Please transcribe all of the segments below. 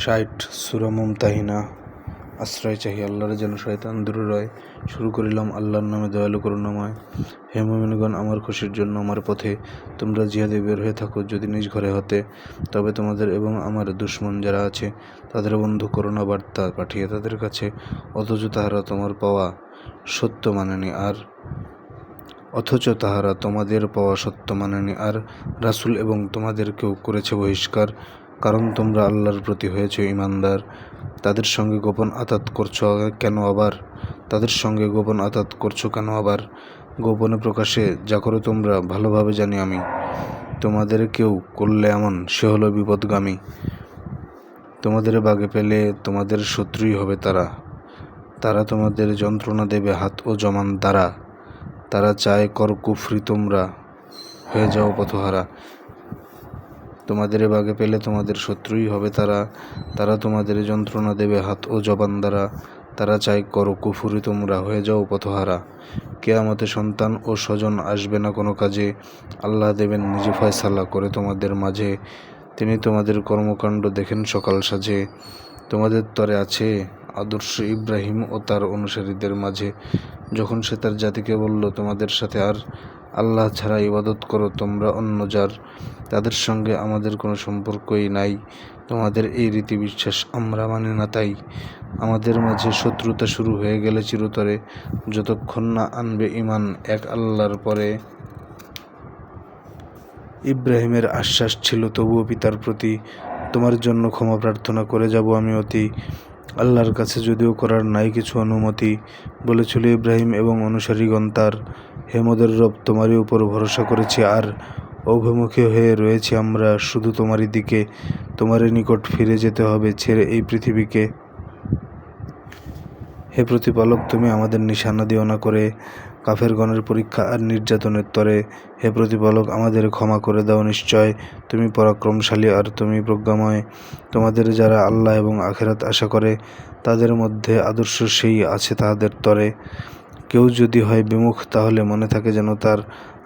60 সূরা মুমতাহিনা। আশ্রয় চাহি আল্লাহর যেন শয়তান দূরে রয়। শুরু করিলাম আল্লাহর নামে, দয়ালু করুণাময়। হে মুমিনগণ, আমার খুশির জন্য আমার পথে তোমরা জিহাদে বের হয়ে থাকো। যদি নিজ ঘরে হতে, তবে তোমাদের এবং আমার দুশমন যারা আছে তাদের বন্ধু করুণা বার্তা পাঠিয়ে তাদের কাছে, অথচ তাহারা তোমাদের পাওয়া সত্য মানেনি, আর রাসূল এবং তোমাদেরকেও করেছে বহিষ্কার, কারণ তোমরা আল্লাহর প্রতি হয়েছ ঈমানদার। তাদের সঙ্গে গোপন আতাত করছো কেন আবার? গোপনে প্রকাশে যা করো তোমরা ভালোভাবে জানি আমি। তোমাদের কেউ করলে এমন, সে হলো বিপদগামী। তোমাদের বাগে পেলে তোমাদের শত্রুই হবে তারা তোমাদের যন্ত্রণা দেবে হাত ও জমান দ্বারা। তারা চায় কর কুফরি, তোমরা হয়ে যাও পথহারা। তোমাদের বাগে পেলে তোমাদের শত্রুই হবে তারা তোমাদের যন্ত্রণা দেবে হাত ও জবান দ্বারা। তারা চায় কর কুফরি, তোমরা হয়ে যাও পথহারা। কিয়ামতে সন্তান ও স্বজন আসবে না কোনো কাজে। আল্লাহ দেবেন নিজে ফয়সালা করে তোমাদের মাঝে। তিনি তোমাদের কর্মকাণ্ড দেখেন সকাল সাজে। তোমাদের তরে আছে আদর্শ ইব্রাহিম ও তার অনুসারীদের মাঝে, যখন সে তার জাতিকে বলল, তোমাদের সাথে আর আল্লাহ ছাড়া ইবাদত করো তোমরা অন্য যার, তাদের সঙ্গে আমাদের কোনো সম্পর্কই নাই। তোমাদের এই রীতি বিশ্বাস আমরা মানি না, তাই আমাদের মাঝে শত্রুতা শুরু হয়ে গেলে চিরতরে, যতক্ষণ না আনবে ঈমান এক আল্লাহর পরে। ইব্রাহিমের আশ্বাস ছিল তবুও পিতার প্রতি, তোমার জন্য ক্ষমা প্রার্থনা করে যাব আমি অতি। আল্লাহর কাছে যদিও করার নাই কিছু অনুমতি, বলেছিল ইব্রাহিম এবং অনুসারীগণ তার, হে মোদের রব, তোমারই উপর ভরসা করেছি আর অভিমুখী হয়ে রয়েছি আমরা শুধু তোমারই দিকে। তোমারই নিকট ফিরে যেতে হবে ছেড়ে এই পৃথিবীকে। হে প্রতিপালক, তুমি আমাদের নিশানা দিও না করে কাফেরগণের পরীক্ষা আর নির্যাতনের তরে। হে প্রতিপালক, আমাদের ক্ষমা করে দাও, নিশ্চয় তুমি পরাক্রমশালী আর তুমি প্রজ্ঞাময়। তোমাদের যারা আল্লাহ এবং আখিরাত আশা করে, তাদের মধ্যে আদর্শ সেই আছে তাহাদের তরে। কেউ যদি হয় বিমুখ, তাহলে মনে থাকে যেন তার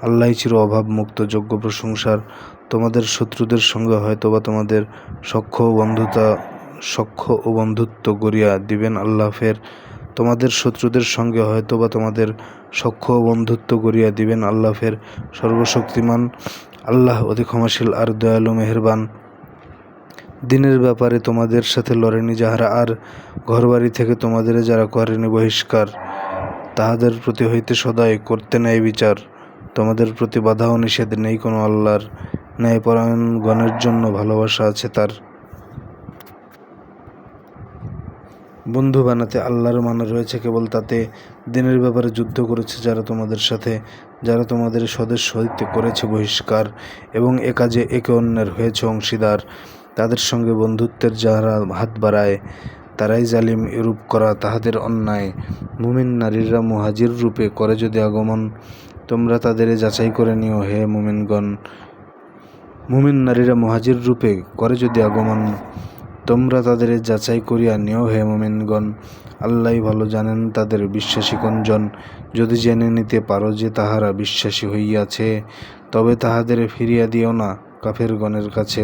আল্লাহই চির অভাব মুক্ত, যোগ্য প্রশংসার। তোমাদের শত্রুদের সঙ্গে হয়তোবা তোমাদের সখ্য ও বন্ধুত্ব গড়িয়া দিবেন আল্লাহ ফের। তোমাদের শত্রুদের সঙ্গে হয়তোবা তোমাদের সখ্য ও বন্ধুত্ব গড়িয়া দিবেন আল্লাহ ফের। সর্বশক্তিমান আল্লাহ অতি ক্ষমাশীল আর দয়ালু মেহেরবান। দিনের ব্যাপারে তোমাদের সাথে লড়েনি যাহারা, আর ঘরবাড়ি থেকে তোমাদের যারা করেনি বহিষ্কার, তাহাদের প্রতি হইতে সদাই করতে ন্যায় বিচার। তোমাদের প্রতি বাধা ও নিষেধ নেই কোনো আল্লাহর, ন্যায়পরায়ণগণের জন্য ভালোবাসা আছে তার। বন্ধু বানাতে আল্লাহর মানা রয়েছে কেবল তাতে। দিনের ব্যাপারে যুদ্ধ করেছে যারা তোমাদের সাথে, যারা তোমাদের স্বদেশ হইতে করেছে বহিষ্কার এবং এ কাজে একে অন্যের হয়েছে অংশীদার, তাদের সঙ্গে বন্ধুত্বের যারা হাত বাড়ায়, তারাই জালিম, এরূপ করা তাহাদের অন্যায়। মুমিন নারীরা মুহাজির রূপে করে যদি আগমন, তোমরা তাদের যাচাই করে নিও হে মুমিনগণ। মুমিন নারীরা মুহাজির রূপে করে যদি আগমন, তোমরা তাদের যাচাই করিয়া নিও হে মুমিনগণ। আল্লাহই ভালো জানেন তাদের বিশ্বাসী কোনজন। যদি জেনে নিতে পারো যে তাহারা বিশ্বাসী হইয়াছে, তবে তাহাদের ফিরিয়া দিও না কাফেরগণের কাছে।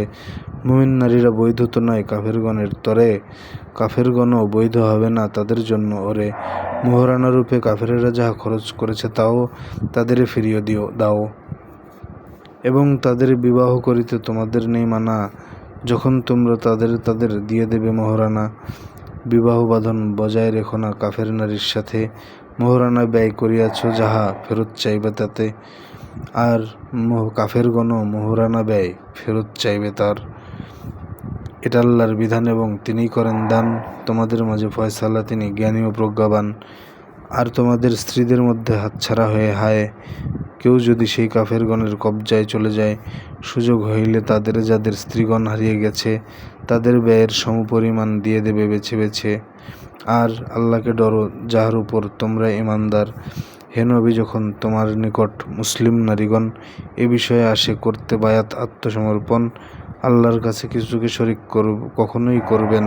মুমিন নারীরা বৈধ তো নয় কাফেরগণের তরে, কাফেরগণও বৈধ হবে না তাদের জন্য ওরে। মোহরানা রূপে কাফেরেরা যাহা খরচ করেছে তাও তাদের ফিরিয়ে দাও, এবং তাদের বিবাহ করিতে তোমাদের নেই মানা, যখন তোমরা তাদের দিয়ে দেবে মোহরানা। বিবাহ বাঁধন বজায় রেখো না কাফের নারীর সাথে, মোহরানা ব্যয় করিয়াছ যাহা ফেরত চাইবে তাতে, আর কাফেরগণও মোহরানা ব্যয় ফেরত চাইবে তার। এটা আল্লাহর বিধান এবং তিনিই করেন দান। তোমাদের মাঝে ফয়সালা তিনি জ্ঞানী ও প্রজ্ঞাবান। আর তোমাদের স্ত্রীদের মধ্যে হাতছাড়া হয়ে হায় কেউ যদি সেই কাফেরগণের কবজায় চলে যায়, সুযোগ হইলে তাদের যাদের স্ত্রীগণ হারিয়ে গেছে তাদের ব্যয়ের সমপরিমাণ দিয়ে দেবে বেছে বেছে। আর আল্লাহকে ডরো যাহার উপর তোমরা ঈমানদার। হে নবী, যখন তোমার নিকট মুসলিম নারীগণ এ বিষয়ে আসে করতে বায়াত আত্মসমর্পণ, আল্লাহর কাছে কিছুকে শরিক কখনোই করবে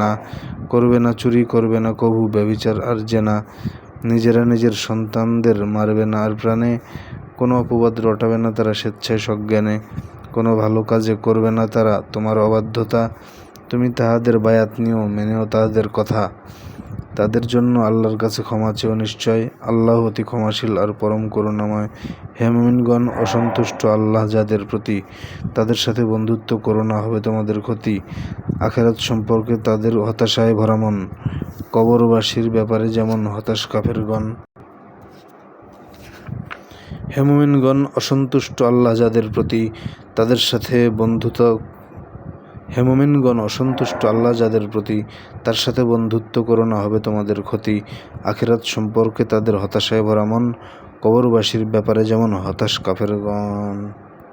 না চুরি, করবে না কভু ব্যভিচার আর জেনা, নিজেরা নিজের সন্তানদের মারবে না আর প্রাণে, কোনো অপবাদ রটাবে না তারা স্বেচ্ছায় সজ্ঞানে, কোনো ভালো কাজে করবে না তারা তোমার অবাধ্যতা, তুমি তাহাদের বায়াত নিও, মেনেও তাহাদের কথা। তাদের জন্য আল্লাহর কাছে ক্ষমা চেয়েও, নিশ্চয় আল্লাহ অতি ক্ষমাশীল আর পরম করুণাময়। হে মুমিনগণ, অসন্তুষ্ট আল্লাহ যাদের প্রতি, তাদের সাথে বন্ধুত্ব করো না, হবে তোমাদের ক্ষতি। আখিরাত সম্পর্কে তাদের হতাশায় ভরা মন, কবরবাসীর ব্যাপারে যেমন হতাশ কাফেরগণ। হে মুমিনগণ, অসন্তুষ্ট আল্লাহ যাদের প্রতি, তাদের সাথে তার সাথে বন্ধুত্ব করো না, হবে তোমাদের ক্ষতি। আখিরাত সম্পর্কে তাদের হতাশায় ভরা মন, কবরবাসীর ব্যাপারে যেমন হতাশ কাফেরগণ।